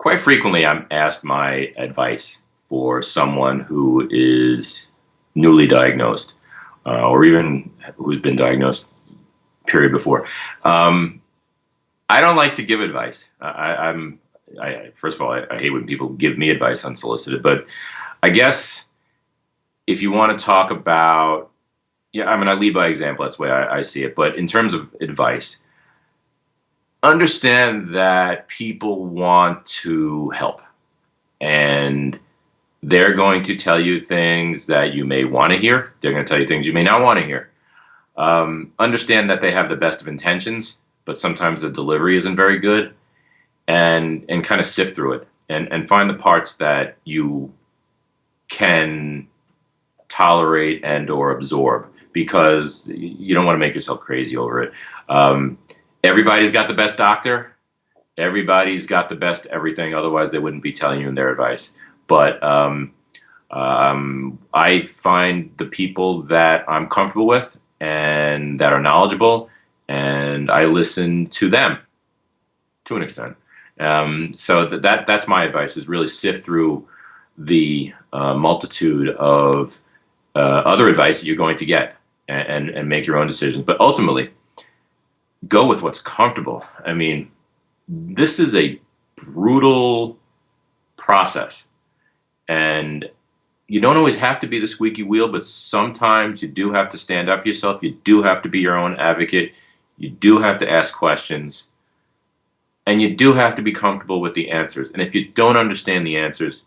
Quite frequently, I'm asked my advice for someone who is newly diagnosed, or even who's been diagnosed period before. Um, I don't like to give advice. First of all, I hate when people give me advice unsolicited. But I guess if you want to talk about, yeah, I mean, I lead by example. That's the way I see it. But in terms of advice, understand that people want to help, and they're going to tell you things that you may want to hear. They're going to tell you things you may not want to hear. Understand that they have the best of intentions, but sometimes the delivery isn't very good, and kind of sift through it and find the parts that you can tolerate and or absorb, because you don't want to make yourself crazy over it. Um, Everybody's got the best doctor. Everybody's got the best everything. Otherwise, they wouldn't be telling you their advice. But I find the people that I'm comfortable with and that are knowledgeable, and I listen to them to an extent. So that's my advice: is really sift through the multitude of other advice that you're going to get, and make your own decisions. But ultimately, go with what's comfortable. I mean, this is a brutal process, and you don't always have to be the squeaky wheel, but sometimes you do have to stand up for yourself. You do have to be your own advocate. You do have to ask questions, and you do have to be comfortable with the answers. And if you don't understand the answers,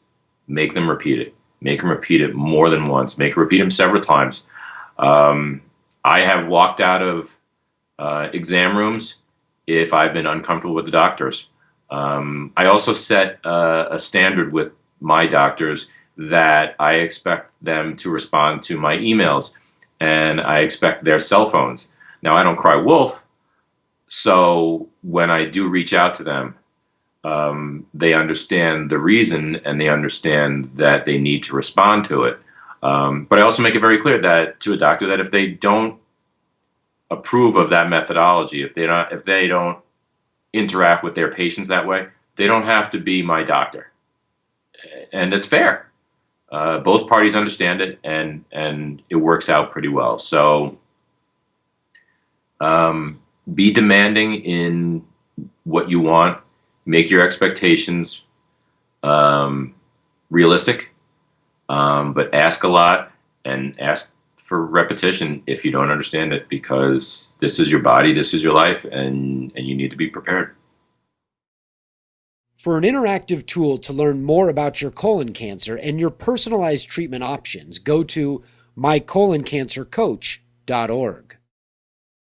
make them repeat it. Make them repeat it more than once. Make them repeat them several times. I have walked out of exam rooms if I've been uncomfortable with the doctors. I also set a standard with my doctors that I expect them to respond to my emails, and I expect their cell phones. Now, I don't cry wolf, so when I do reach out to them, they understand the reason, and they understand that they need to respond to it. But I also make it very clear that to a doctor that if they don't approve of that methodology, if they don't interact with their patients that way, they don't have to be my doctor, and it's fair. Both parties understand it, and it works out pretty well. So be demanding in what you want. Make your expectations realistic, but ask a lot, and ask for repetition if you don't understand it, because this is your body, this is your life, and you need to be prepared. For an interactive tool to learn more about your colon cancer and your personalized treatment options, go to mycoloncancercoach.org.